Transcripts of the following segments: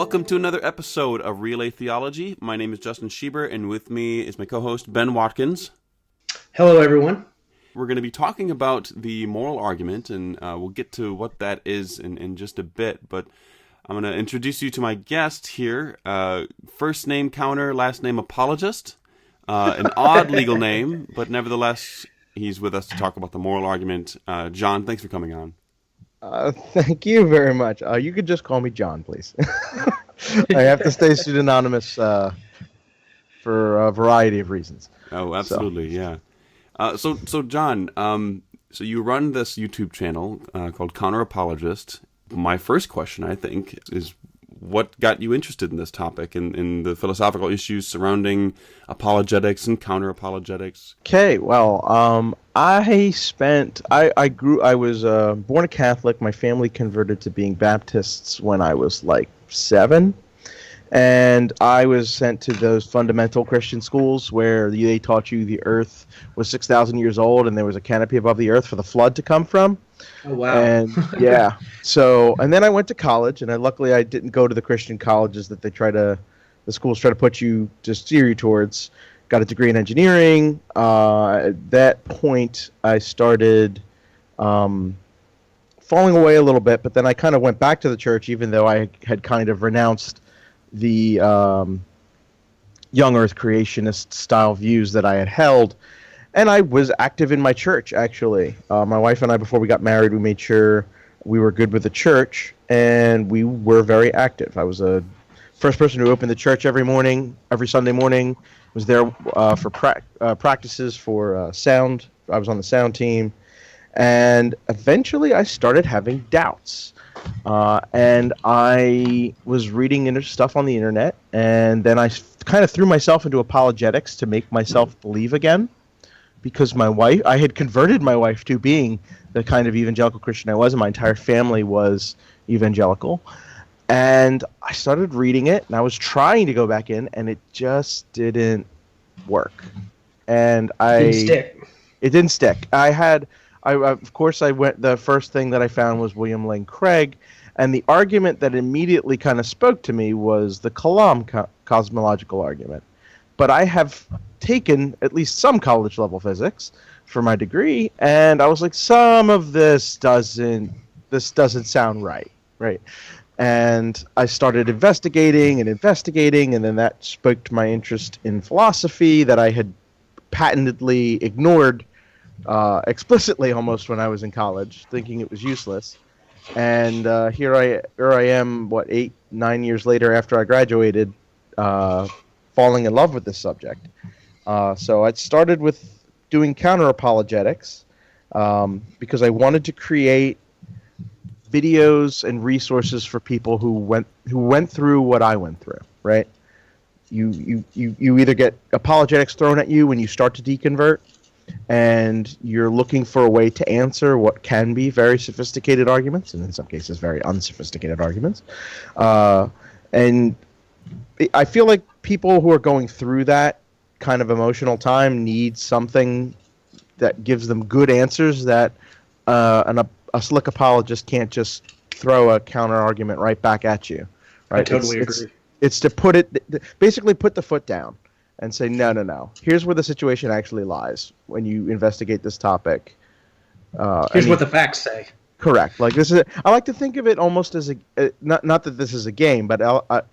Welcome to another episode of Relay Theology. My name is Justin Schieber, and with me is my co-host, Ben Watkins. Hello, everyone. We're going to be talking about the moral argument, and we'll get to what that is in just a bit, but I'm going to introduce you to my guest here. First name Counter, last name Apologist. An odd legal name, but nevertheless, he's with us to talk about the moral argument. John, thanks for coming on. Thank you very much. You could just call me John, please. I have to stay pseudonymous for a variety of reasons. Oh, absolutely, yeah. So John, so you run this YouTube channel called Counter Apologist. My first question, I think, is what got you interested in this topic and in the philosophical issues surrounding apologetics and counter-apologetics? Okay, well, I was born a Catholic. My family converted to being Baptists when I was like 7. And I was sent to those fundamental Christian schools where they taught you the earth was 6,000 years old and there was a canopy above the earth for the flood to come from. Oh, wow. And yeah, and then I went to college, and luckily I didn't go to the Christian colleges that the schools try to put you to steer you towards. Got a degree in engineering. At that point, I started falling away a little bit, but then I kind of went back to the church, even though I had kind of renounced the young earth creationist style views that I had held. And I was active in my church, actually. My wife and I, before we got married, we made sure we were good with the church, and we were very active. I was the first person who opened the church every Sunday morning, was there for practices for sound. I was on the sound team. And eventually I started having doubts. And I was reading stuff on the internet, and then I kind of threw myself into apologetics to make myself believe again. Because I had converted my wife to being the kind of evangelical Christian I was, and my entire family was evangelical. And I started reading it, and I was trying to go back in, and it just didn't work. And It didn't stick. Of course, the first thing that I found was William Lane Craig, and the argument that immediately kind of spoke to me was the Kalam cosmological argument. But I have taken at least some college-level physics for my degree, and I was like, some of this doesn't sound right? And I started investigating, and then that spoke to my interest in philosophy that I had patently ignored explicitly almost when I was in college, thinking it was useless. And here I am, 8, 9 years later after I graduated, falling in love with this subject. So I started with doing counter-apologetics because I wanted to create videos and resources for people who went through what I went through, right? You either get apologetics thrown at you when you start to deconvert, and you're looking for a way to answer what can be very sophisticated arguments, and in some cases very unsophisticated arguments. And I feel like people who are going through that kind of emotional time need something that gives them good answers that a slick apologist can't just throw a counter argument right back at you. Right? I totally agree. It's to basically put the foot down and say, no. Here's where the situation actually lies when you investigate this topic. Here's what the facts say. Correct. Like this is. I like to think of it almost as not that this is a game, but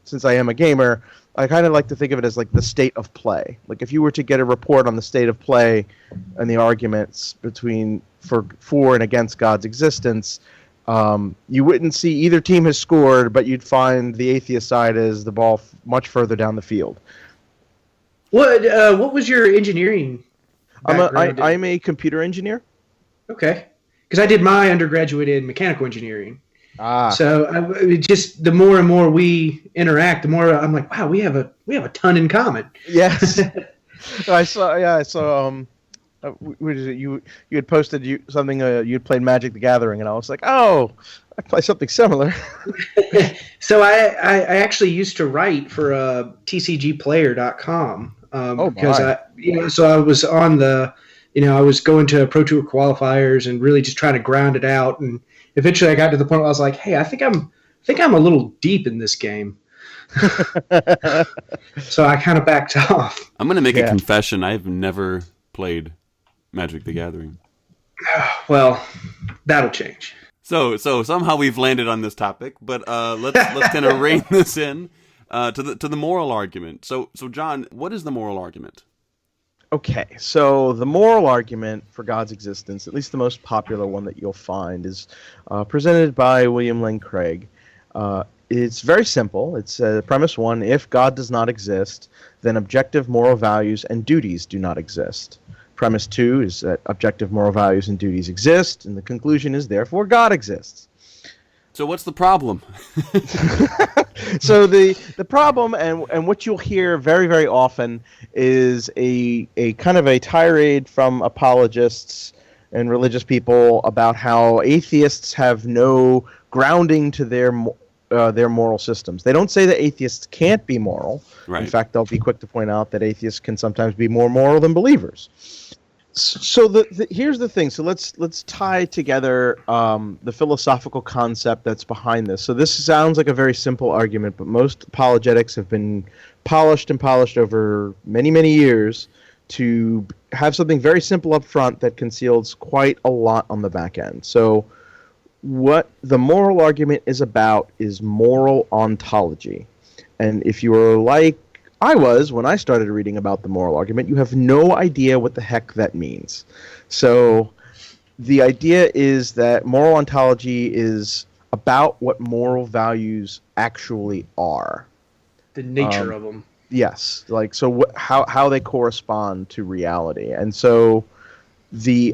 since I am a gamer, I kind of like to think of it as like the state of play. Like if you were to get a report on the state of play and the arguments for and against God's existence, you wouldn't see either team has scored, but you'd find the atheist side is the ball much further down the field. What was your engineering background? I'm a computer engineer. Okay. Because I did my undergraduate in mechanical engineering. So just the more and more we interact, the more I'm like, wow, we have a ton in common. Yes. I saw. What is it? You had posted something. You'd played Magic the Gathering, and I was like, oh, I play something similar. So I actually used to write for TCGplayer.com because I was on the. I was going to Pro Tour qualifiers and really just trying to ground it out. And eventually I got to the point where I was like, hey, I think I'm a little deep in this game. So I kind of backed off. I'm going to make a confession. I've never played Magic the Gathering. Well, that'll change. So somehow we've landed on this topic, but let's kind of rein this in to the moral argument. So John, what is the moral argument? Okay, so the moral argument for God's existence, at least the most popular one that you'll find, is presented by William Lane Craig. It's very simple. It's premise one: if God does not exist, then objective moral values and duties do not exist. Premise two is that objective moral values and duties exist, and the conclusion is therefore God exists. So what's the problem? So the problem, and what you'll hear very, very often, is a kind of a tirade from apologists and religious people about how atheists have no grounding to their moral systems. They don't say that atheists can't be moral. Right. In fact, they'll be quick to point out that atheists can sometimes be more moral than believers. So here's the thing. So let's tie together the philosophical concept that's behind this. So this sounds like a very simple argument, but most apologetics have been polished over many, many years to have something very simple up front that conceals quite a lot on the back end. So what the moral argument is about is moral ontology. And if you are like I was when I started reading about the moral argument, you have no idea what the heck that means. So the idea is that moral ontology is about what moral values actually are. The nature of them. Yes, like so how they correspond to reality. And so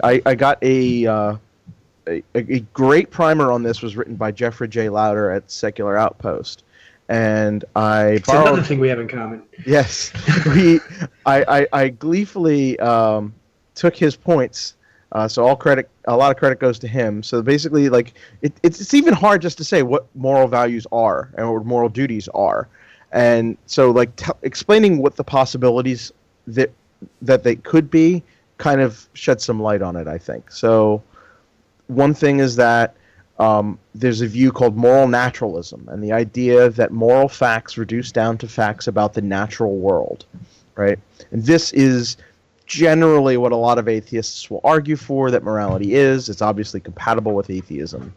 I got a great primer on this was written by Jeffrey J. Lauder at Secular Outpost. And it's another thing we have in common. Yes, I gleefully took his points. So a lot of credit goes to him. So basically, like it's even hard just to say what moral values are and what moral duties are, and so like explaining what the possibilities that they could be kind of shed some light on it, I think. So one thing is that there's a view called moral naturalism, and the idea that moral facts reduce down to facts about the natural world, right? And this is generally what a lot of atheists will argue for, that morality is. It's obviously compatible with atheism.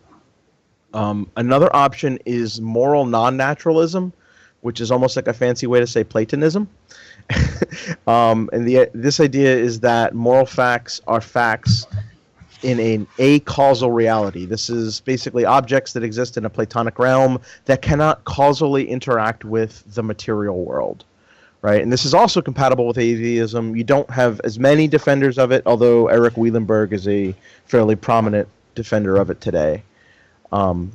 Another option is moral non-naturalism, which is almost like a fancy way to say Platonism. And this idea is that moral facts are facts in an acausal reality. This is basically objects that exist in a Platonic realm that cannot causally interact with the material world, right? And this is also compatible with atheism. You don't have as many defenders of it, although Eric Wielenberg is a fairly prominent defender of it today. And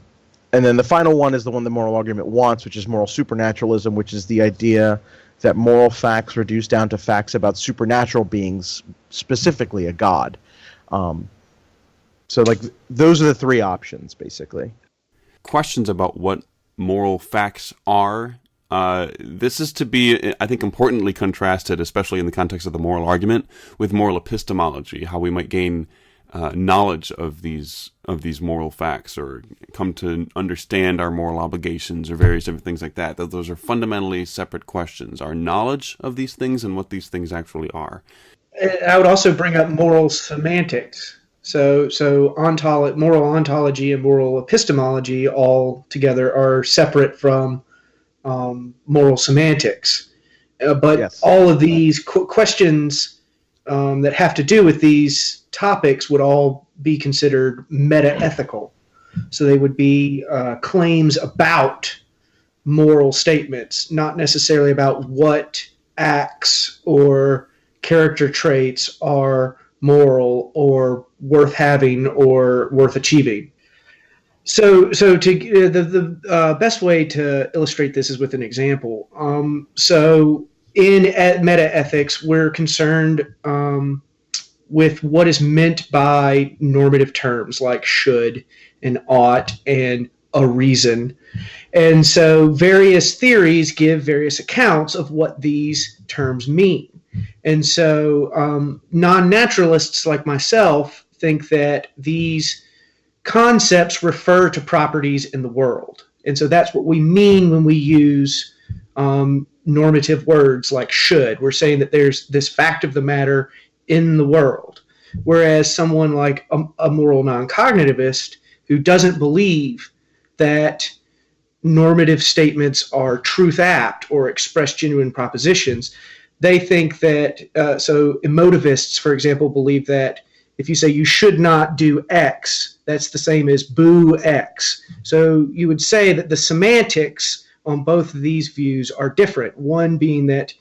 then the final one is the one the moral argument wants, which is moral supernaturalism, which is the idea that moral facts reduce down to facts about supernatural beings, specifically a god. So, like, those are the three options, basically. Questions about what moral facts are. This is to be, I think, importantly contrasted, especially in the context of the moral argument, with moral epistemology, how we might gain knowledge of these moral facts or come to understand our moral obligations or various different things like that. Those are fundamentally separate questions. Our knowledge of these things and what these things actually are. I would also bring up moral semantics. So moral ontology and moral epistemology all together are separate from moral semantics. But yes, all of these questions that have to do with these topics would all be considered meta-ethical. So they would be claims about moral statements, not necessarily about what acts or character traits are moral or worth having or worth achieving. So the best way to illustrate this is with an example. So in meta-ethics, we're concerned with what is meant by normative terms like should and ought and a reason. And so various theories give various accounts of what these terms mean. And so non-naturalists like myself think that these concepts refer to properties in the world. And so that's what we mean when we use normative words like should. We're saying that there's this fact of the matter in the world. Whereas someone like a moral non-cognitivist who doesn't believe that normative statements are truth apt or express genuine propositions, they think that, so emotivists, for example, believe that if you say you should not do X, that's the same as boo X. So you would say that the semantics on both of these views are different. One being that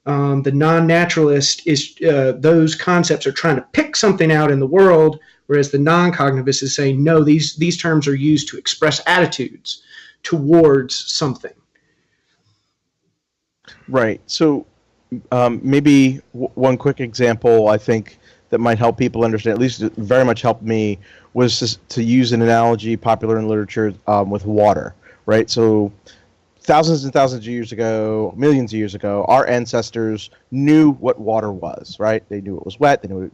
the non-naturalist is those concepts are trying to pick something out in the world, whereas the non-cognitivist is saying no, these terms are used to express attitudes towards something. Right. So maybe one quick example I think that might help people understand, at least it very much helped me, was to use an analogy popular in literature with water. Right. So thousands and thousands of years ago, millions of years ago, our ancestors knew what water was, right? They knew it was wet. They knew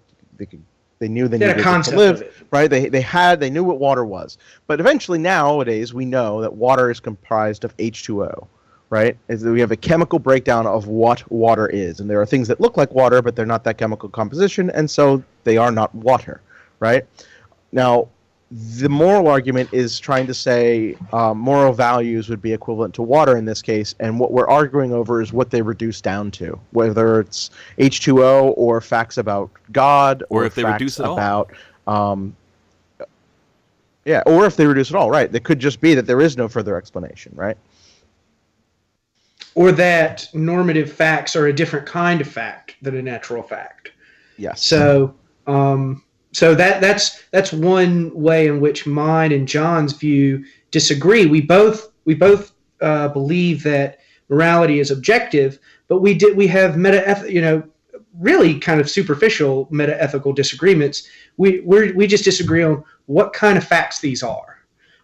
they needed it to live, right? They knew what water was. But eventually nowadays we know that water is comprised of H2O, right? We have a chemical breakdown of what water is, and there are things that look like water, but they're not that chemical composition, and so they are not water, right? Now, the moral argument is trying to say moral values would be equivalent to water in this case, and what we're arguing over is what they reduce down to, whether it's H2O or facts about God, or if they reduce it about, or if they reduce it all, right? It could just be that there is no further explanation, right? Or that normative facts are a different kind of fact than a natural fact. Yes. So that's one way in which mine and John's view disagree. We both believe that morality is objective, but we have really kind of superficial meta-ethical disagreements. We just disagree on what kind of facts these are.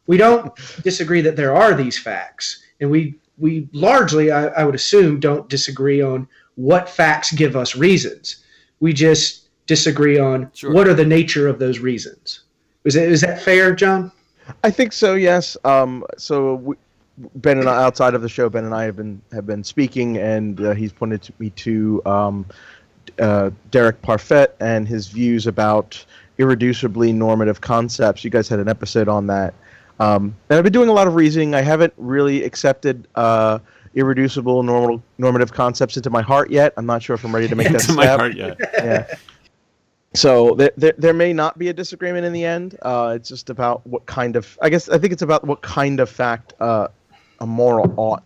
We don't disagree that there are these facts, and we largely, I would assume, don't disagree on what facts give us reasons. We just disagree on what are the nature of those reasons. Is that fair, John? I think so. Yes. So Ben and I, outside of the show, Ben and I have been speaking, and he's pointed me to Derek Parfait and his views about irreducibly normative concepts. You guys had an episode on that, and I've been doing a lot of reasoning. I haven't really accepted irreducible normative concepts into my heart yet. I'm not sure if I'm ready to make that step. My heart yet. Yeah. So there may not be a disagreement in the end. It's just about what kind of, I think it's about what kind of fact a moral ought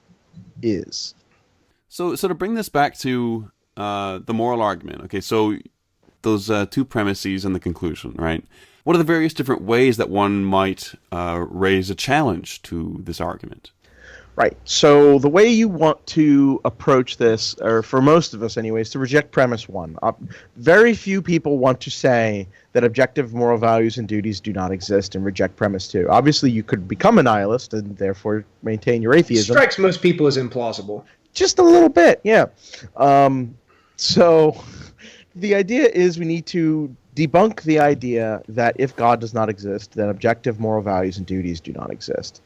is. So to bring this back to the moral argument, okay, so those two premises and the conclusion, right? What are the various different ways that one might raise a challenge to this argument? Right. So the way you want to approach this, or for most of us anyways, to reject premise one. Very few people want to say that objective moral values and duties do not exist and reject premise two. Obviously, you could become a nihilist and therefore maintain your atheism. Strikes most people as implausible. Just a little bit, yeah. So the idea is we need to debunk the idea that if God does not exist, then objective moral values and duties do not exist.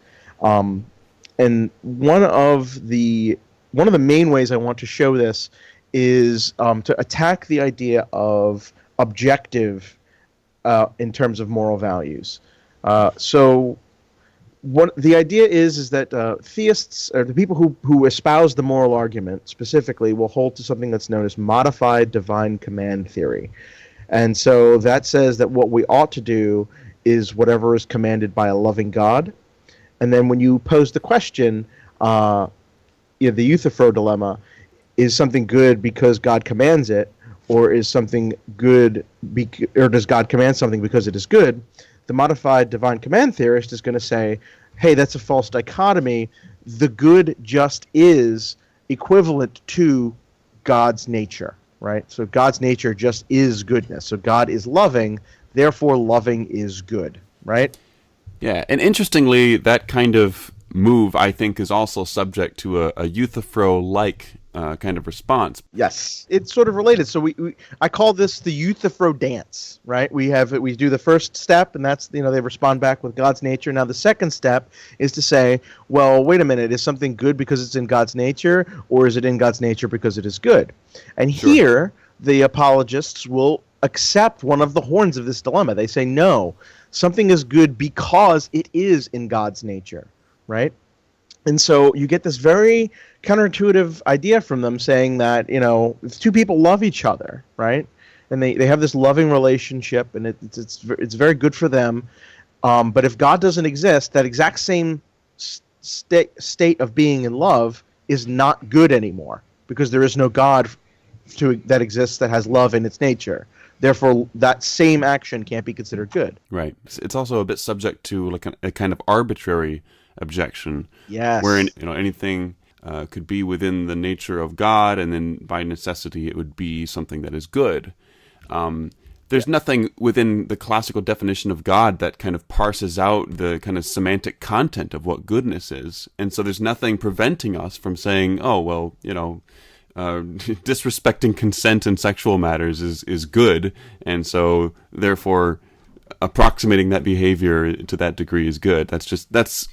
And one of the main ways I want to show this is to attack the idea of objective in terms of moral values. So what the idea is that theists, or the people who espouse the moral argument specifically, will hold to something that's known as modified divine command theory. And so that says that what we ought to do is whatever is commanded by a loving God. And then when you pose the question, the Euthyphro dilemma, is something good because God commands it, or is something good, or does God command something because it is good? The modified divine command theorist is going to say, hey, that's a false dichotomy. The good just is equivalent to God's nature, right? So God's nature just is goodness. So God is loving, therefore loving is good, right? Yeah, and interestingly, that kind of move, I think, is also subject to a Euthyphro-like kind of response. Yes, it's sort of related. So I call this the Euthyphro dance, right? We do the first step, and that's, they respond back with God's nature. Now the second step is to say, well, wait a minute, is something good because it's in God's nature, or is it in God's nature because it is good? And Sure. Here, the apologists will accept one of the horns of this dilemma. They say, no, something is good because it is in God's nature, right? And so you get this very counterintuitive idea from them saying that, if two people love each other, right, and they have this loving relationship, and it's very good for them, but if God doesn't exist, that exact same state of being in love is not good anymore, because there is no God that exists that has love in its nature. Therefore, that same action can't be considered good. Right. It's also a bit subject to like a kind of arbitrary objection. Yes. Where anything could be within the nature of God, and then by necessity it would be something that is good. There's nothing within the classical definition of God that kind of parses out the kind of semantic content of what goodness is. And so there's nothing preventing us from saying, oh, well, disrespecting consent in sexual matters is good, and so therefore approximating that behavior to that degree is good. That's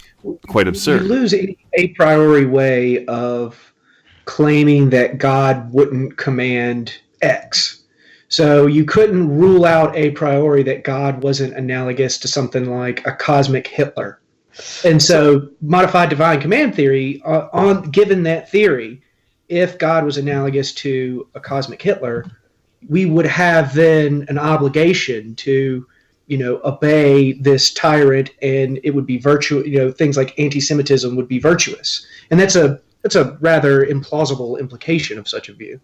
quite absurd. You lose any a priori way of claiming that God wouldn't command X. So you couldn't rule out a priori that God wasn't analogous to something like a cosmic Hitler. And so modified divine command theory, given that theory, if God was analogous to a cosmic Hitler, we would have then an obligation to, obey this tyrant, and it would be things like anti-Semitism would be virtuous. And that's a rather implausible implication of such a view.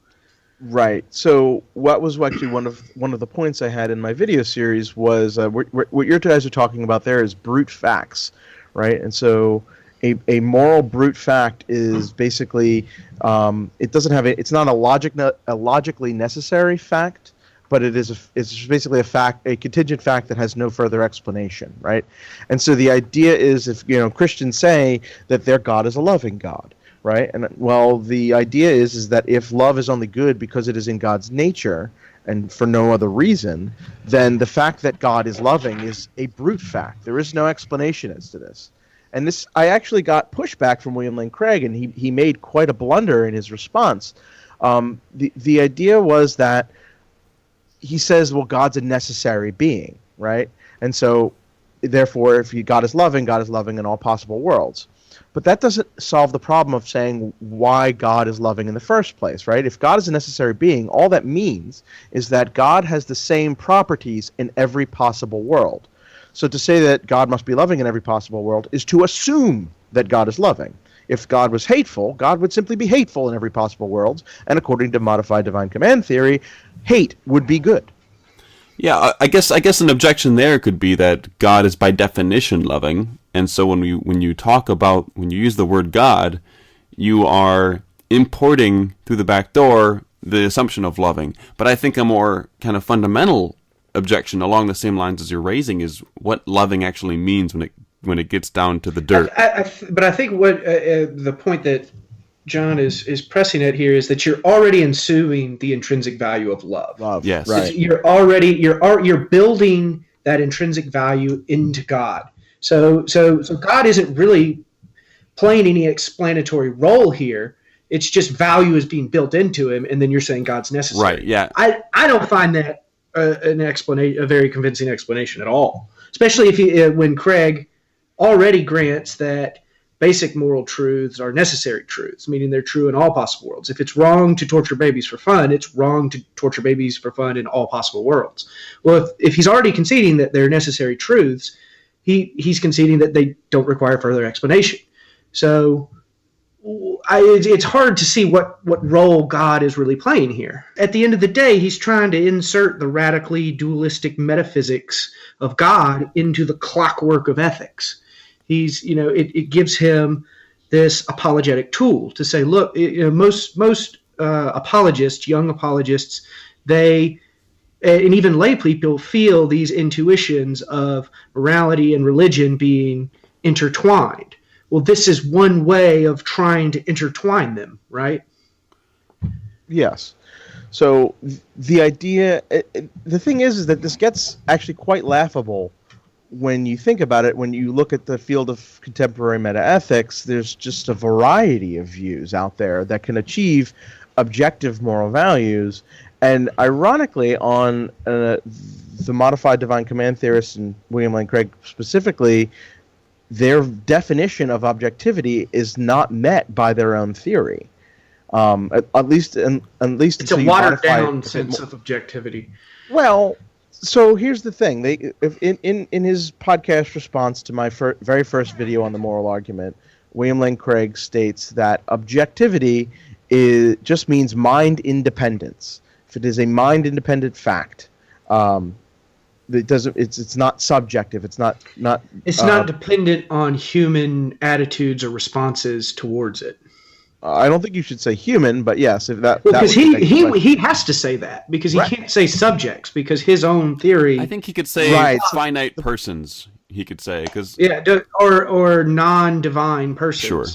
Right. So what was actually one of the points I had in my video series was what you guys are talking about there is brute facts, right? And so a moral brute fact is basically it's not a logically necessary fact, but it's basically a contingent fact that has no further explanation, right? And so the idea is, if Christians say that their God is a loving God, right? And well, the idea is that if love is only good because it is in God's nature and for no other reason, then the fact that God is loving is a brute fact. There is no explanation as to this. And this, I actually got pushback from William Lane Craig, and he made quite a blunder in his response. The idea was that he says, well, God's a necessary being, right? And so, therefore, if God is loving in all possible worlds. But that doesn't solve the problem of saying why God is loving in the first place, right? If God is a necessary being, all that means is that God has the same properties in every possible world. So to say that God must be loving in every possible world is to assume that God is loving. If God was hateful, God would simply be hateful in every possible world, and according to modified divine command theory, hate would be good. Yeah, I guess an objection there could be that God is by definition loving, and so when you use the word God, you are importing through the back door the assumption of loving. But I think a more kind of fundamental objection along the same lines as you're raising is what loving actually means when it gets down to the dirt. But I think what the point that John is pressing at here is that you're already assuming the intrinsic value of love. Yes, right. You're building that intrinsic value into God. So God isn't really playing any explanatory role here. It's just value is being built into him, and then you're saying God's necessary. Right. Yeah. I don't find that a very convincing explanation at all. Especially when Craig already grants that basic moral truths are necessary truths, meaning they're true in all possible worlds. If it's wrong to torture babies for fun, it's wrong to torture babies for fun in all possible worlds. Well, if he's already conceding that they're necessary truths, he's conceding that they don't require further explanation. So it's hard to see what role God is really playing here. At the end of the day, he's trying to insert the radically dualistic metaphysics of God into the clockwork of ethics. It gives him this apologetic tool to say, look, most apologists, young apologists, and even lay people feel these intuitions of morality and religion being intertwined. well, this is one way of trying to intertwine them, right? Yes. So the idea, the thing is that this gets actually quite laughable when you think about it. When you look at the field of contemporary metaethics, there's just a variety of views out there that can achieve objective moral values. And ironically, on the modified divine command theorists and William Lane Craig specifically, their definition of objectivity is not met by their own theory. At least It's a watered down sense of objectivity. Well, so here's the thing: in his podcast response to my very first video on the moral argument, William Lane Craig states that objectivity just means mind independence. If it is a mind independent fact, it doesn't. It's not subjective. It's not. It's not dependent on human attitudes or responses towards it. I don't think you should say human, but yes, if that. Well, because he has to say that because he can't say subjects because his own theory. I think he could say finite persons. He could say because or non-divine persons. Sure.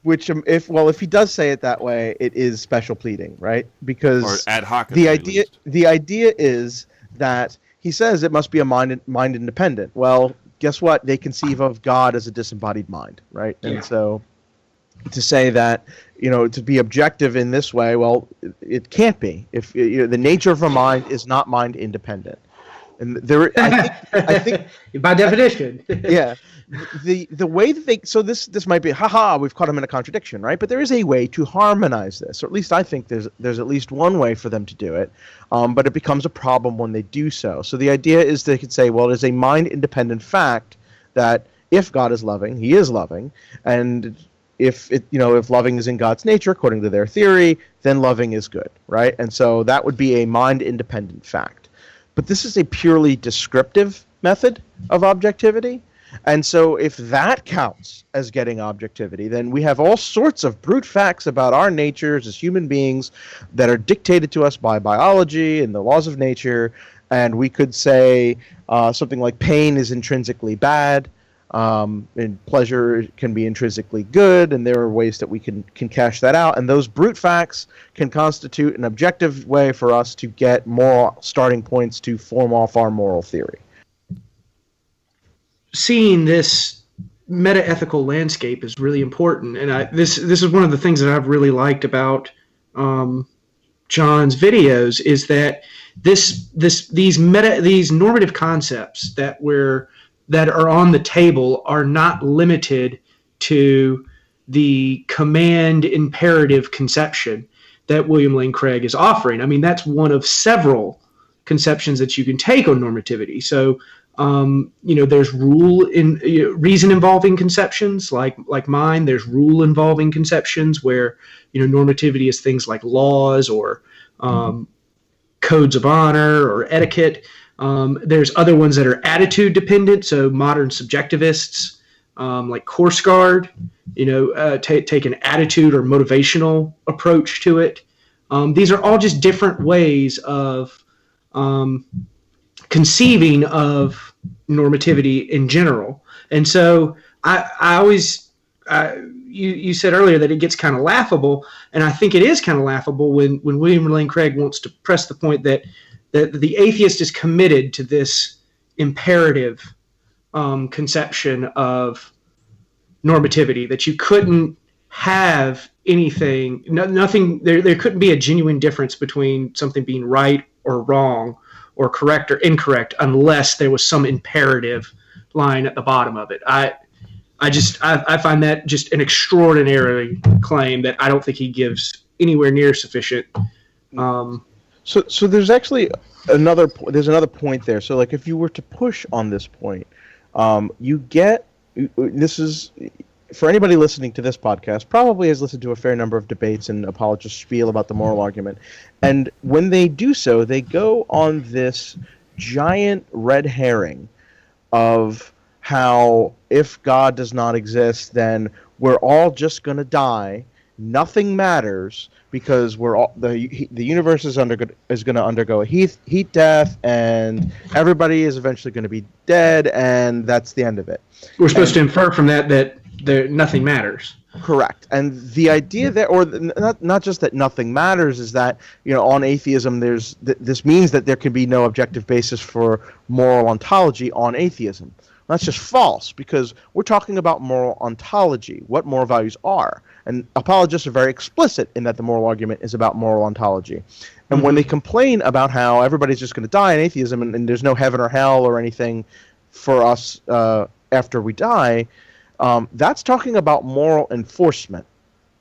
Which if he does say it that way, it is special pleading, right? Because or ad hoc. The idea is that he says it must be a mind independent. Well, guess what? They conceive of God as a disembodied mind, right? Yeah. And so to say that, to be objective in this way, well, it can't be. If the nature of a mind is not mind independent, and I think by definition, yeah, the way that so this might be we've caught him in a contradiction, right? But there is a way to harmonize this, or at least I think there's at least one way for them to do it, but it becomes a problem when they do so. So the idea is they could say, well, it is a mind independent fact that if God is loving, He is loving, and if loving is in God's nature, according to their theory, then loving is good, right? And so that would be a mind-independent fact. But this is a purely descriptive method of objectivity. And so if that counts as getting objectivity, then we have all sorts of brute facts about our natures as human beings that are dictated to us by biology and the laws of nature. And we could say something like pain is intrinsically bad. And pleasure can be intrinsically good, and there are ways that we can cash that out. And those brute facts can constitute an objective way for us to get moral starting points to form off our moral theory. Seeing this meta-ethical landscape is really important, and this is one of the things that I've really liked about John's videos is that these normative concepts that are on the table are not limited to the command imperative conception that William Lane Craig is offering. I mean, that's one of several conceptions that you can take on normativity. So, there's reason involving conceptions like mine. There's rule involving conceptions where, normativity is things like laws or codes of honor or etiquette. There's other ones that are attitude dependent. So modern subjectivists, like Course Guard, take an attitude or motivational approach to it. These are all just different ways of conceiving of normativity in general. And so you said earlier that it gets kind of laughable, and I think it is kind of laughable when William Lane Craig wants to press the point that the atheist is committed to this imperative conception of normativity, that you couldn't have anything, nothing, there couldn't be a genuine difference between something being right or wrong or correct or incorrect unless there was some imperative line at the bottom of it. I find that just an extraordinary claim that I don't think he gives anywhere near sufficient. So there's actually another point there. So like if you were to push on this point, this is for anybody listening to this podcast probably has listened to a fair number of debates and apologist spiel about the moral argument. And when they do so, they go on this giant red herring of how if God does not exist, then we're all just going to die. Nothing matters because the universe is going to undergo a heat death, and everybody is eventually going to be dead, and that's the end of it. We're supposed to infer from that nothing matters. Correct. And the idea that, or not just that nothing matters, is that, on atheism, this means that there can be no objective basis for moral ontology on atheism. That's just false, because we're talking about moral ontology, what moral values are. And apologists are very explicit in that the moral argument is about moral ontology. And when they complain about how everybody's just going to die in atheism and there's no heaven or hell or anything for us after we die, that's talking about moral enforcement,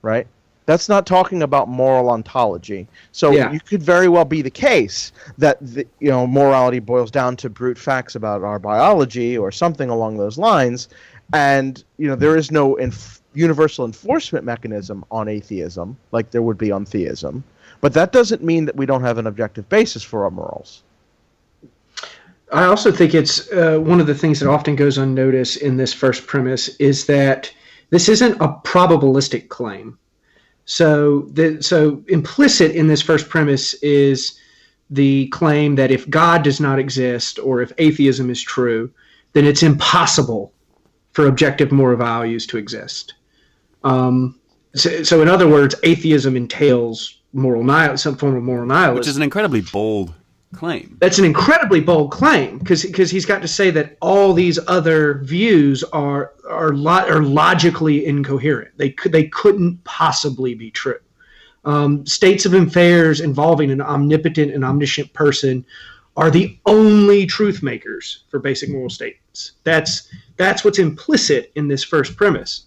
right? That's not talking about moral ontology. So you could very well be the case that morality boils down to brute facts about our biology or something along those lines, and there is no universal enforcement mechanism on atheism like there would be on theism. But that doesn't mean that we don't have an objective basis for our morals. I also think it's one of the things that often goes unnoticed in this first premise is that this isn't a probabilistic claim. So implicit in this first premise is the claim that if God does not exist or if atheism is true, then it's impossible for objective moral values to exist. So in other words, atheism entails some form of moral nihilism. Which is an incredibly bold claim. That's an incredibly bold claim because he's got to say that all these other views are logically incoherent. They couldn't possibly be true. States of affairs involving an omnipotent and omniscient person are the only truth makers for basic moral statements. That's what's implicit in this first premise.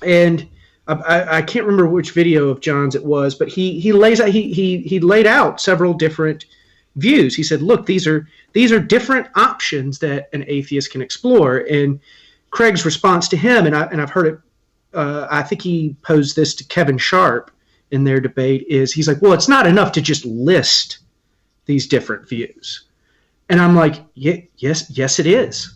And I can't remember which video of John's it was, but he laid out several different views. He said, look, these are different options that an atheist can explore. And Craig's response to him, and I've heard it, I think he posed this to Kevin Sharp in their debate, is he's like, well, it's not enough to just list these different views. And I'm like, yes, it is.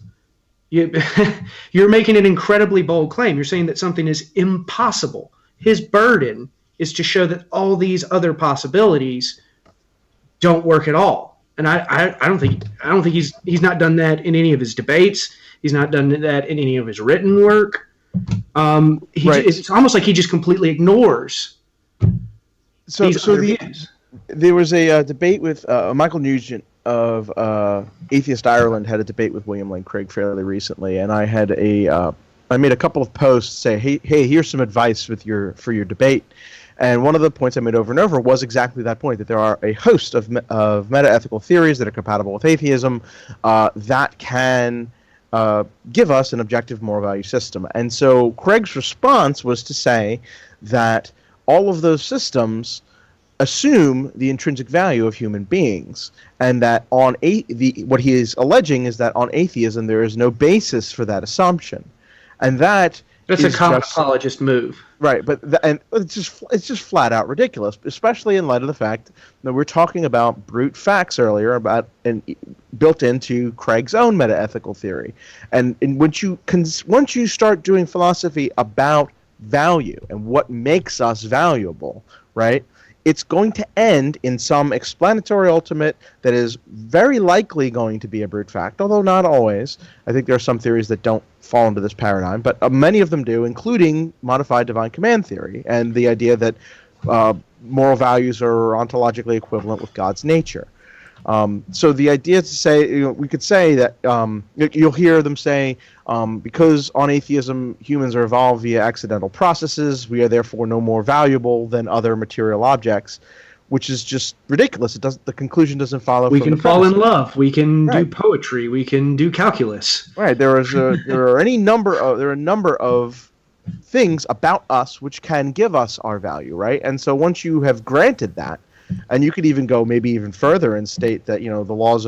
You're making an incredibly bold claim. You're saying that something is impossible. His burden is to show that all these other possibilities don't work at all. And I don't think he's not done that in any of his debates. He's not done that in any of his written work. It's almost like he just completely ignores these other views. There was a debate with Michael Nugent of Atheist Ireland had a debate with William Lane Craig fairly recently, and I had I made a couple of posts say, hey, here's some advice for your debate. And one of the points I made over and over was exactly that point, that there are a host of meta-ethical theories that are compatible with atheism that can give us an objective moral value system. And so Craig's response was to say that all of those systems assume the intrinsic value of human beings, and that what he is alleging is that on atheism there is no basis for that assumption, and that's a counter apologist move, right? But it's just flat out ridiculous, especially in light of the fact that we're talking about brute facts earlier about and built into Craig's own meta-ethical theory, and once you start doing philosophy about value and what makes us valuable, right? It's going to end in some explanatory ultimate that is very likely going to be a brute fact, although not always. I think there are some theories that don't fall into this paradigm, but many of them do, including modified divine command theory and the idea that moral values are ontologically equivalent with God's nature. So the idea to say, we could say that you'll hear them say, because on atheism humans are evolved via accidental processes, we are therefore no more valuable than other material objects, which is just ridiculous. The conclusion doesn't follow. We can fall in love. We can do poetry. We can do calculus. Right. There are a number of things about us which can give us our value. Right. And so once you have granted that, and you could even go maybe even further and state that the laws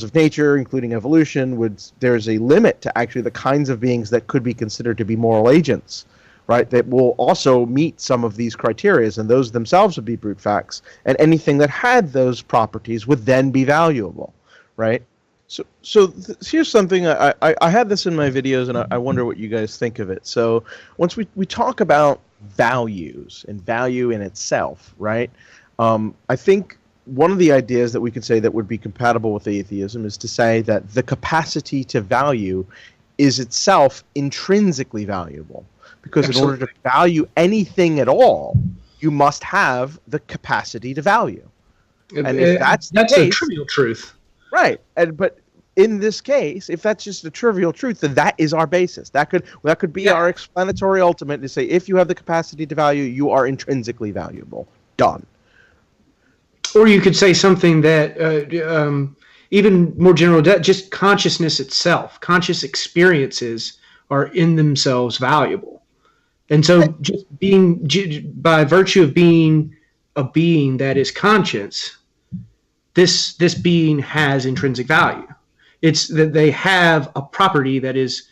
of nature, including evolution, there's a limit to actually the kinds of beings that could be considered to be moral agents, right? That will also meet some of these criteria, and those themselves would be brute facts, and anything that had those properties would then be valuable, right? So here's something I had this in my videos, and I wonder what you guys think of it. So once we talk about values and value in itself, right? I think one of the ideas that we could say that would be compatible with atheism is to say that the capacity to value is itself intrinsically valuable. Because Absolutely. in order to value anything at all, you must have the capacity to value. And if that's the a case, trivial truth. right? But in this case, if that's just a trivial truth, then that is our basis. That could be our explanatory ultimate to say, if you have the capacity to value, you are intrinsically valuable. Done. Or you could say something that even more general, just consciousness itself, conscious experiences are in themselves valuable. And so just by virtue of being a being that is conscious, this being has intrinsic value. It's that they have a property that is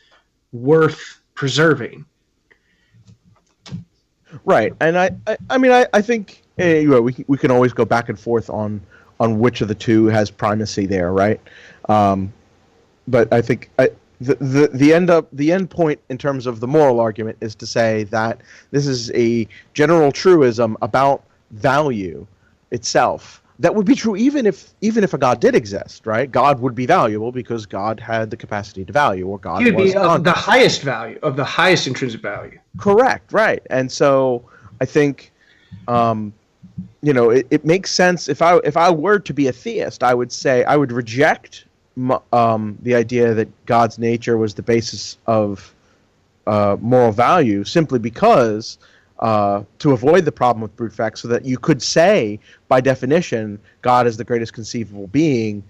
worth preserving. Right. And I think we can always go back and forth on which of the two has primacy there, right? But I think the end point in terms of the moral argument is to say that this is a general truism about value itself that would be true even if a God did exist, right? God would be valuable because God had the capacity to value, or God He would was be of the highest value, of the highest intrinsic value. correct, right? And so I think it makes sense. If I were to be a theist, I would say I would reject the idea that God's nature was the basis of moral value, simply because to avoid the problem with brute facts, so that you could say, by definition, God is the greatest conceivable being,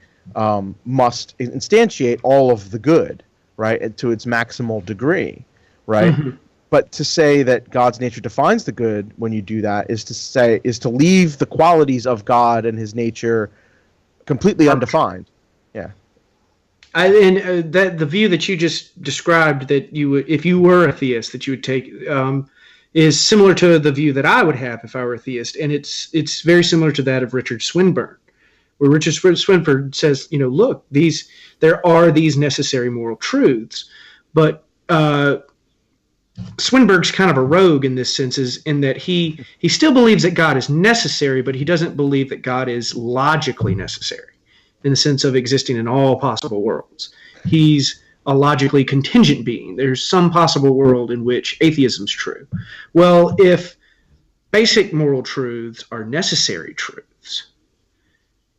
must instantiate all of the good, right, and to its maximal degree, right? Mm-hmm. But to say that God's nature defines the good when you do that is to leave the qualities of God and his nature completely undefined. Yeah. That the view that you just described, that you would, if you were a theist, that you would take, is similar to the view that I would have if I were a theist, and it's very similar to that of Richard Swinburne, where Richard Swinburne says, look, there are these necessary moral truths, but Swinburne's kind of a rogue in this sense, in that he still believes that God is necessary, but he doesn't believe that God is logically necessary, in the sense of existing in all possible worlds. He's a logically contingent being. There's some possible world in which atheism's true. Well, if basic moral truths are necessary truths,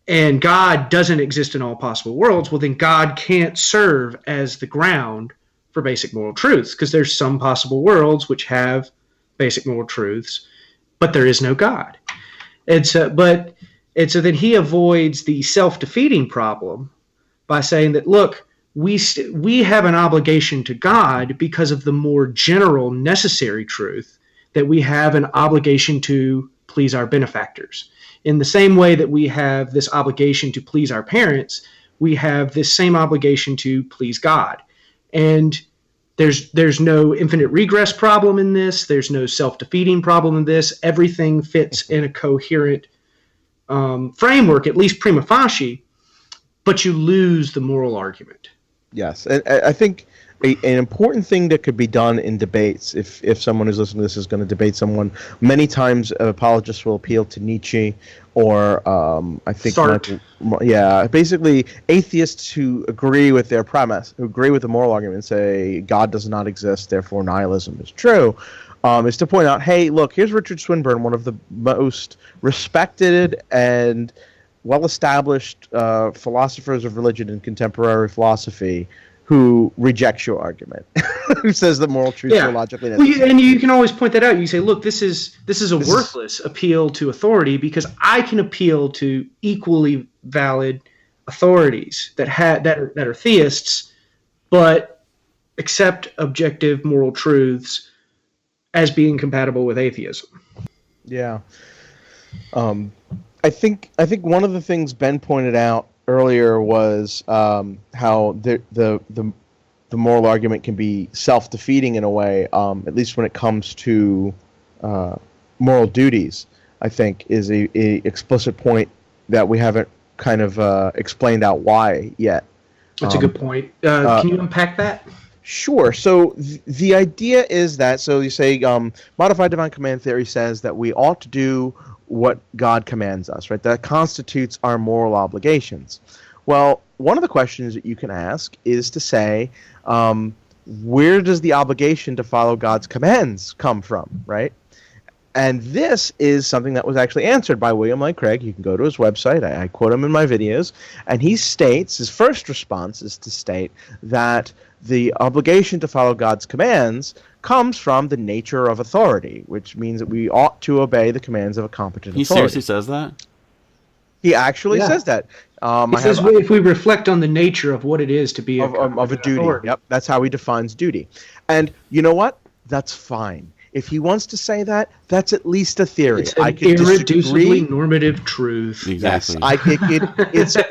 and God doesn't exist in all possible worlds, well, then God can't serve as the ground for basic moral truths, because there's some possible worlds which have basic moral truths, but there is no God. And so then he avoids the self-defeating problem by saying that, look, we have an obligation to God because of the more general necessary truth that we have an obligation to please our benefactors. In the same way that we have this obligation to please our parents, we have this same obligation to please God. And there's no infinite regress problem in this. There's no self-defeating problem in this. Everything fits in a coherent framework, at least prima facie, but you lose the moral argument. Yes, and I think an important thing that could be done in debates, if someone who's listening to this is going to debate someone, many times apologists will appeal to Nietzsche, or I think basically atheists who agree with their premise, who agree with the moral argument, say God does not exist, therefore nihilism is true, is to point out, hey, look, here's Richard Swinburne, one of the most respected and well-established philosophers of religion in contemporary philosophy, who rejects your argument, who says that moral truths are logically necessary. Well, and you can always point that out. You say, look, this is a worthless appeal to authority, because I can appeal to equally valid authorities that are theists, but accept objective moral truths as being compatible with atheism. Yeah. I think one of the things Ben pointed out earlier was how the moral argument can be self-defeating in a way, at least when it comes to moral duties. I think is a explicit point that we haven't kind of explained out why yet. That's a good point. Can you unpack that? Sure. So the idea is that, so you say modified divine command theory says that we ought to do what God commands us, right? That constitutes our moral obligations. Well, one of the questions that you can ask is to say, where does the obligation to follow God's commands come from, right? And this is something that was actually answered by William Lane Craig. You can go to his website. I quote him in my videos. And he states, his first response is to state that the obligation to follow God's commands comes from the nature of authority, which means that we ought to obey the commands of a competent authority. He seriously says that? He actually says that. He says if we reflect on the nature of what it is to be of a duty. authority. Yep, that's how he defines duty. And you know what? That's fine. If he wants to say that, that's at least a theory. It's an irreducibly normative truth. Exactly. Yes,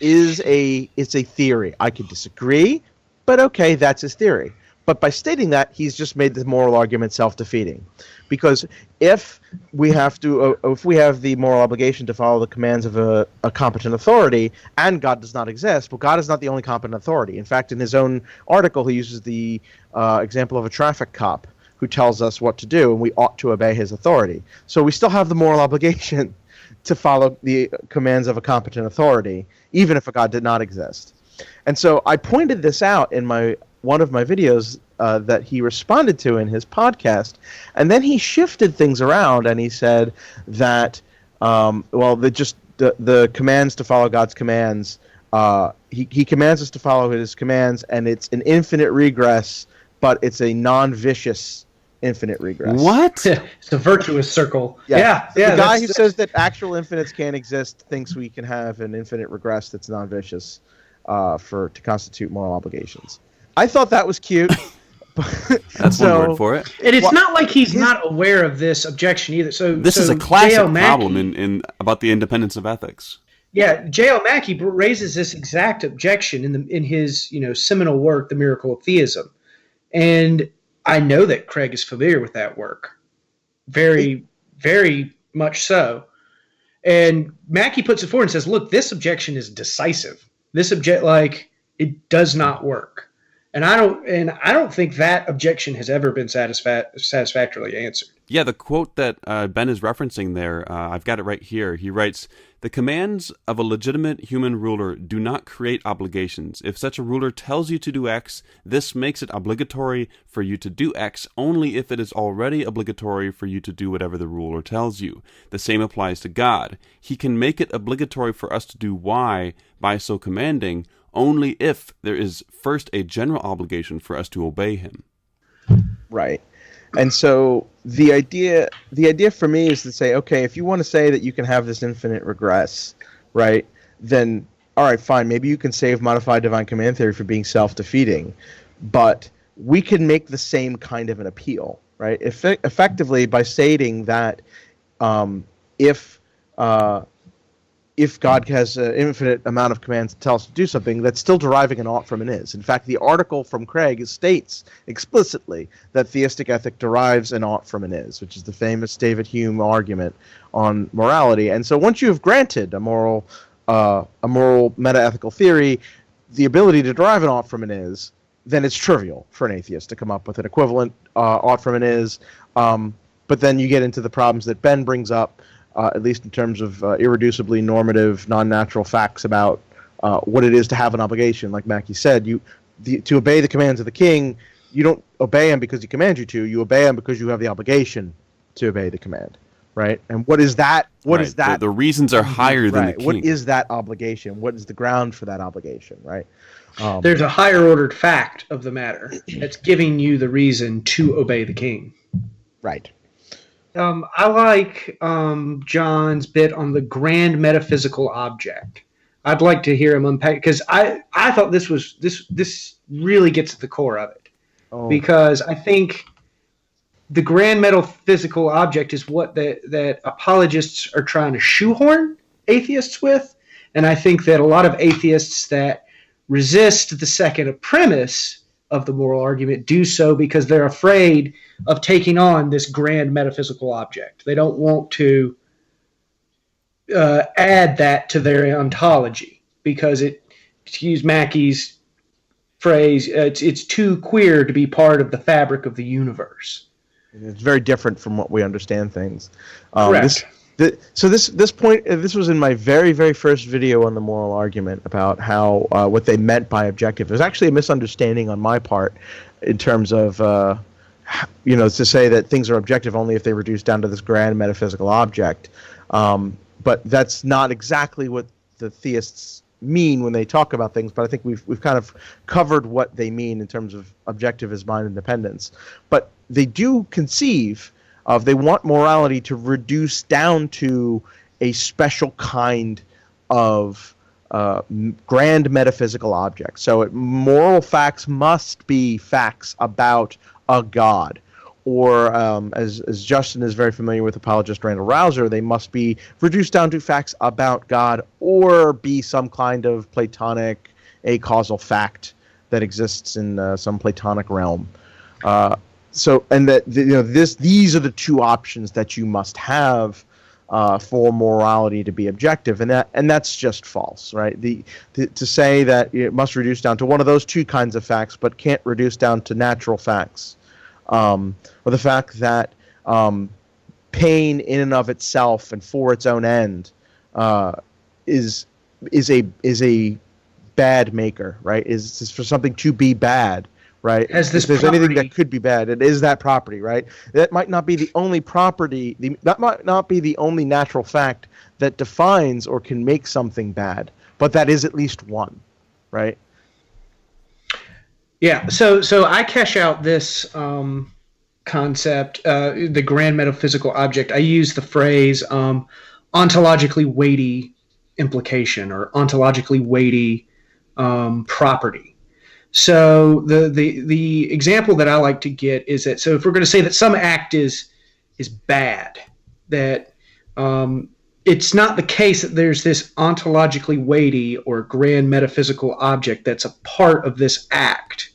it's a theory. I could disagree, but okay, that's his theory. But by stating that, he's just made the moral argument self-defeating, because if we have the moral obligation to follow the commands of a competent authority, and God does not exist, well, God is not the only competent authority. In fact, in his own article, he uses the example of a traffic cop who tells us what to do, and we ought to obey his authority. So we still have the moral obligation to follow the commands of a competent authority, even if a God did not exist. And so I pointed this out in one of my videos that he responded to in his podcast, and then he shifted things around, and he said that, the commands to follow God's commands, he commands us to follow his commands, and it's an infinite regress, but it's a non-vicious infinite regress. What? It's a virtuous circle. Yeah. Yeah. The guy who says that actual infinites can't exist thinks we can have an infinite regress that's non-vicious to constitute moral obligations. I thought that was cute. That's one word for it. And it's not like he's not aware of this objection either. So this is a classic problem in about the independence of ethics. Yeah, J.L. Mackie raises this exact objection in his seminal work, The Miracle of Theism. And I know that Craig is familiar with that work. Very, very much so. And Mackie puts it forward and says, look, this objection is decisive. This it does not work. And I don't think that objection has ever been satisfactorily answered. Yeah, the quote that Ben is referencing there, I've got it right here. He writes, "The commands of a legitimate human ruler do not create obligations. If such a ruler tells you to do X, this makes it obligatory for you to do X only if it is already obligatory for you to do whatever the ruler tells you. The same applies to God. He can make it obligatory for us to do Y by so commanding only if there is first a general obligation for us to obey him." Right. And so the idea for me is to say, okay, if you want to say that you can have this infinite regress, right, then all right, fine, maybe you can save modified divine command theory for being self-defeating, but we can make the same kind of an appeal, right? Effectively, by stating that if God has an infinite amount of commands to tell us to do something, that's still deriving an ought from an is. In fact, the article from Craig states explicitly that theistic ethic derives an ought from an is, which is the famous David Hume argument on morality. And so once you have granted a moral meta-ethical theory the ability to derive an ought from an is, then it's trivial for an atheist to come up with an equivalent ought from an is. But then you get into the problems that Ben brings up, at least in terms of irreducibly normative, non-natural facts about what it is to have an obligation. Like Mackie said, to obey the commands of the king, you don't obey him because he commands you to. You obey him because you have the obligation to obey the command, right? And what is that? What is that? The reasons are higher than the king. What is that obligation? What is the ground for that obligation, right? There's a higher ordered fact of the matter that's giving you the reason to obey the king. Right. I like John's bit on the grand metaphysical object. I'd like to hear him unpack, because I thought this really gets at the core of it. Because I think the grand metaphysical object is what that apologists are trying to shoehorn atheists with, and I think that a lot of atheists that resist the second premise of the moral argument do so because they're afraid of taking on this grand metaphysical object. They don't want to add that to their ontology because to use Mackie's phrase, it's too queer to be part of the fabric of the universe. It's very different from what we understand things. Correct. This point, this was in my very, very first video on the moral argument about how what they meant by objective. It was actually a misunderstanding on my part in terms of to say that things are objective only if they reduce down to this grand metaphysical object. But that's not exactly what the theists mean when they talk about things. But I think we've kind of covered what they mean in terms of objective as mind independence. But they do conceive of, they want morality to reduce down to a special kind of grand metaphysical object. So moral facts must be facts about a god. Or, as Justin is very familiar with apologist Randall Rouser, they must be reduced down to facts about God, or be some kind of Platonic acausal fact that exists in some Platonic realm. And that these are the two options that you must have for morality to be objective, and that's just false, right? To say that it must reduce down to one of those two kinds of facts, but can't reduce down to natural facts. Or the fact that pain in and of itself and for its own end is a bad maker, right? Is for something to be bad, right? As this if there's property. anything that could be bad, it is that property, right? That might not be the only property. That might not be the only natural fact that defines or can make something bad, but that is at least one, right? Yeah, so I cash out this concept, the grand metaphysical object. I use the phrase ontologically weighty implication, or ontologically weighty property. So the example that I like to get is that, so if we're going to say that some act is bad, that it's not the case that there's this ontologically weighty or grand metaphysical object that's a part of this act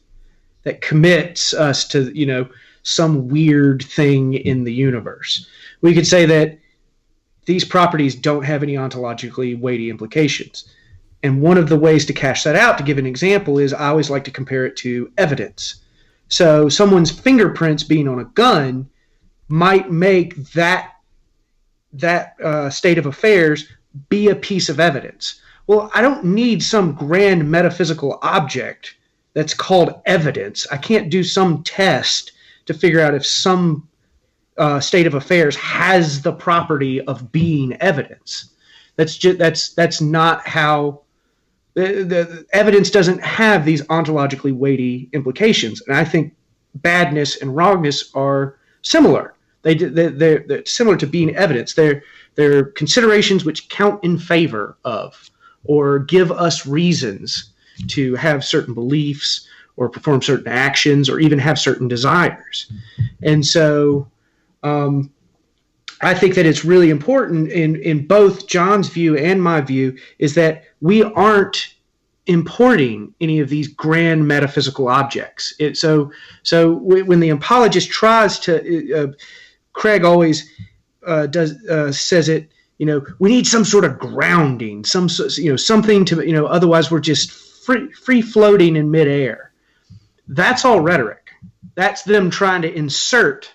that commits us to, some weird thing in the universe. We could say that these properties don't have any ontologically weighty implications. And one of the ways to cash that out, to give an example, is I always like to compare it to evidence. So someone's fingerprints being on a gun might make that state of affairs be a piece of evidence. Well, I don't need some grand metaphysical object that's called evidence. I can't do some test to figure out if some state of affairs has the property of being evidence. That's not how the evidence doesn't have these ontologically weighty implications. And I think badness and wrongness are similar. They're similar to being evidence. They're considerations which count in favor of, or give us reasons to have certain beliefs or perform certain actions or even have certain desires. And so I think that it's really important in both John's view and my view is that we aren't importing any of these grand metaphysical objects. So when the apologist tries to, Craig always says it, we need some sort of grounding, something to, otherwise we're just free floating in midair. That's all rhetoric. That's them trying to insert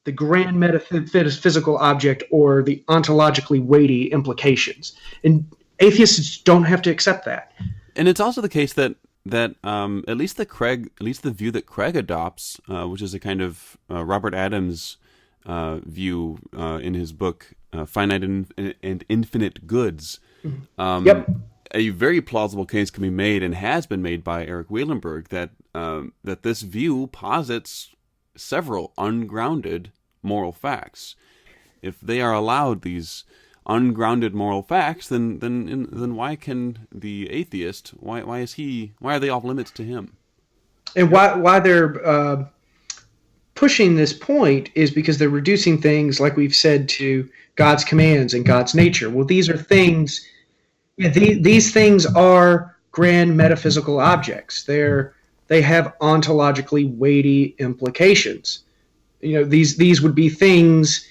the grand metaphysical object or the ontologically weighty implications. And atheists don't have to accept that. And it's also the case that at least the view that Craig adopts, which is a kind of Robert Adams view in his book Finite and Infinite Goods. Yep. A very plausible case can be made, and has been made by Eric Wielenberg, that this view posits several ungrounded moral facts. If they are allowed these ungrounded moral facts, then why can the atheist? Why are they off limits to him? And why they're pushing this point is because they're reducing things, like we've said, to God's commands and God's nature. Well, these are things. These things are grand metaphysical objects. They have ontologically weighty implications. These would be things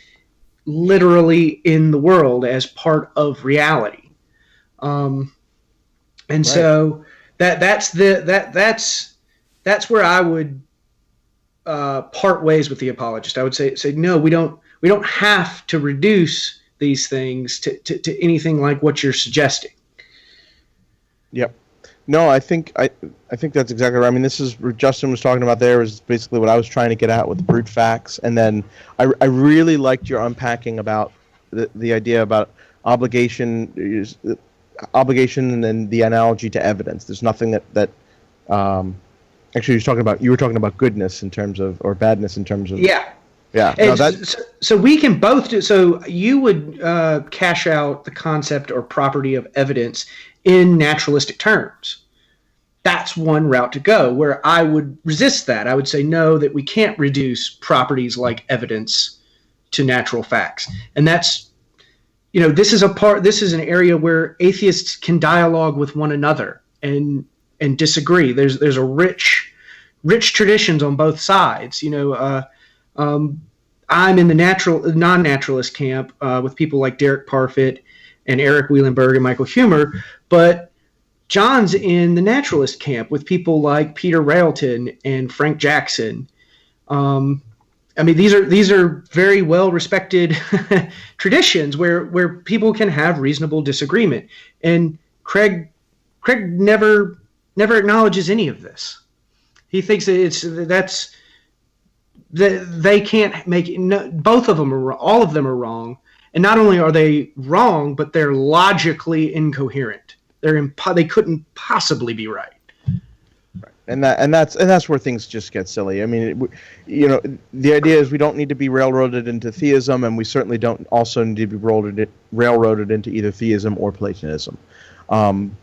literally in the world as part of reality. And right. So that's where I would part ways with the apologist. I would say no, we don't have to reduce these things to anything like what you're suggesting. Yep. No, I think that's exactly right. I mean, this is what Justin was talking about there is basically what I was trying to get at with brute facts. And then I really liked your unpacking about the idea about obligation and then the analogy to evidence. There's nothing that actually you were talking about goodness in terms of, or badness in terms of. Yeah. Yeah. No, so we can both do. So you would cash out the concept or property of evidence in naturalistic terms. That's one route to go, where I would resist that. I would say no, that we can't reduce properties like evidence to natural facts. And that's, this is an area where atheists can dialogue with one another and disagree. There's a rich traditions on both sides. I'm in the non-naturalist camp with people like Derek Parfit and Eric Wielenberg and Michael Huemer, but John's in the naturalist camp with people like Peter Railton and Frank Jackson. These are very well respected traditions where people can have reasonable disagreement, and Craig never acknowledges any of this. He thinks that they can't make it. No, both of them are wrong. All of them are wrong, and not only are they wrong, but they're logically incoherent. They couldn't possibly be right. Right. And that's where things just get silly. I mean, the idea is we don't need to be railroaded into theism, and we certainly don't also need to be railroaded into either theism or Platonism. And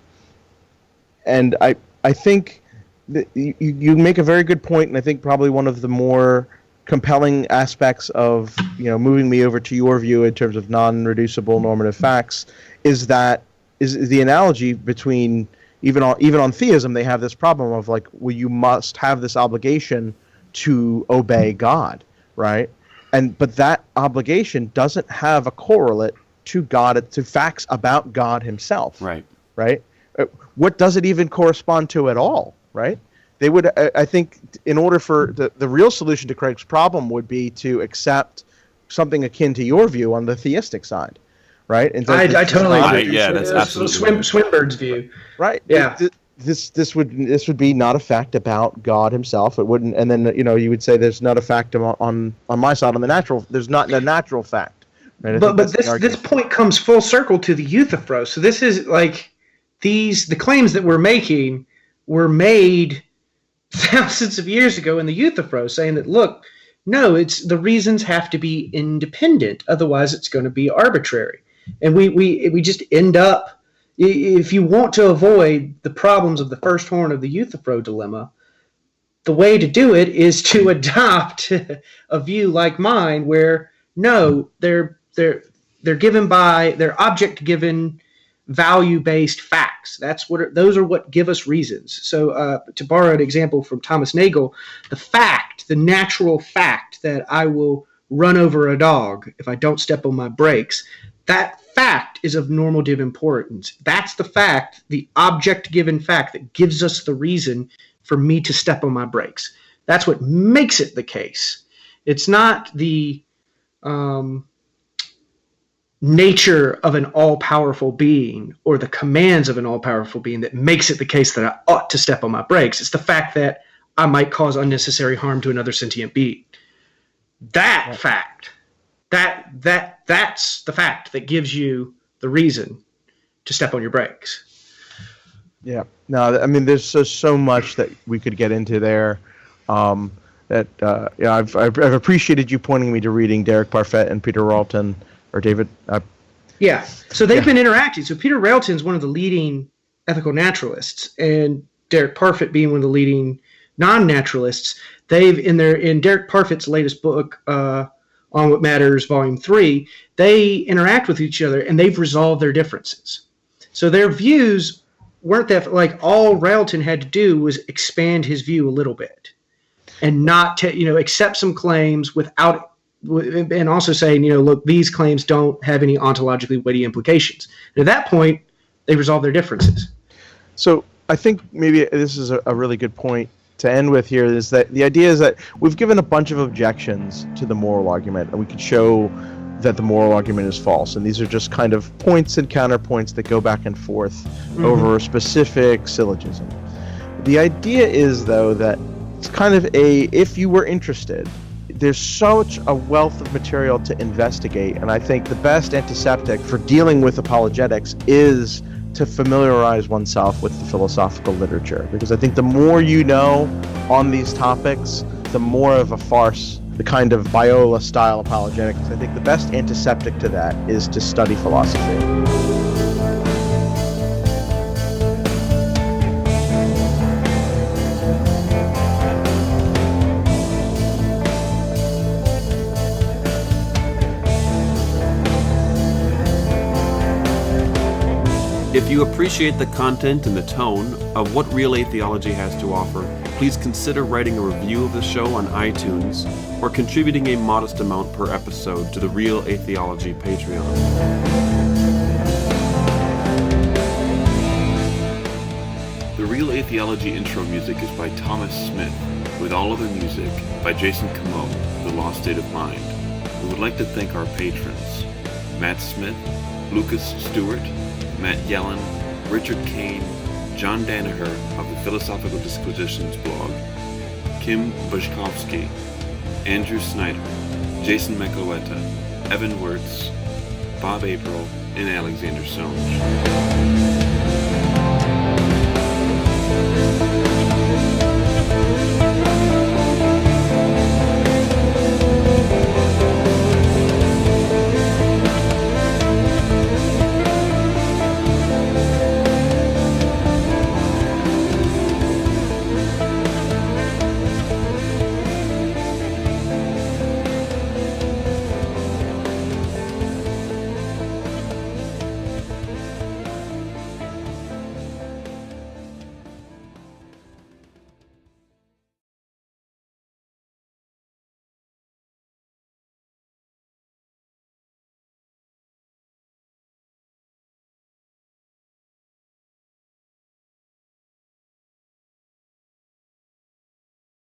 I think that you make a very good point, and I think probably one of the more compelling aspects of moving me over to your view in terms of non-reducible normative facts is the analogy between even on theism. They have this problem of like, well, you must have this obligation to obey God, right? But that obligation doesn't have a correlate to God, to facts about God himself, right? What does it even correspond to at all, right? They would, I think, in order for the real solution to Craig's problem would be to accept something akin to your view on the theistic side, right? And I totally agree. Yeah, that's absolutely Swinburne's view, right? Yeah. This would be not a fact about God himself. It wouldn't, and then you would say there's not a fact on my side on the natural. There's not a natural fact. Right? But this point comes full circle to the Euthyphro. So this is like the claims that we're making were made thousands of years ago in the Euthyphro, saying that, look, no, the reasons have to be independent, otherwise it's going to be arbitrary. And we just end up, if you want to avoid the problems of the first horn of the Euthyphro dilemma, the way to do it is to adopt a view like mine, where no, they're given by their object-given, value-based facts. Those are what give us reasons. So to borrow an example from Thomas Nagel, the natural fact that I will run over a dog if I don't step on my brakes, that fact is of normative importance. That's the fact, the object-given fact that gives us the reason for me to step on my brakes. That's what makes it the case. It's not the nature of an all-powerful being or the commands of an all-powerful being that makes it the case that I ought to step on my brakes. It's the fact that I might cause unnecessary harm to another sentient being. That fact, that's the fact that gives you the reason to step on your brakes. Yeah. No, I mean, there's so much that we could get into there. I've appreciated you pointing me to reading Derek Parfit and Peter Railton. Or David. Yeah. So they've been interacting. So Peter Railton is one of the leading ethical naturalists, and Derek Parfit being one of the leading non-naturalists. They've in Derek Parfit's latest book, On What Matters, Volume 3, they interact with each other and they've resolved their differences. So their views weren't that, like, all Railton had to do was expand his view a little bit and not accept some claims without. And also saying, look, these claims don't have any ontologically weighty implications. And at that point, they resolve their differences. So I think maybe this is a really good point to end with here, is that the idea is that we've given a bunch of objections to the moral argument, and we could show that the moral argument is false. And these are just kind of points and counterpoints that go back and forth over a specific syllogism. The idea is, though, that it's kind of if you were interested, there's such a wealth of material to investigate, and I think the best antiseptic for dealing with apologetics is to familiarize oneself with the philosophical literature, because I think the more you know on these topics, the more of a farce, the kind of Biola-style apologetics. I think the best antiseptic to that is to study philosophy. If you appreciate the content and the tone of what Real Atheology has to offer, please consider writing a review of the show on iTunes or contributing a modest amount per episode to the Real Atheology Patreon. The Real Atheology intro music is by Thomas Smith, with all other music by Jason Camo, The Lost State of Mind. We would like to thank our patrons, Matt Smith, Lucas Stewart, Matt Yellen, Richard Kane, John Danaher of the Philosophical Disquisitions blog, Kim Bushkovsky, Andrew Snyder, Jason Mecoweta, Evan Wirtz, Bob April, and Alexander Songe.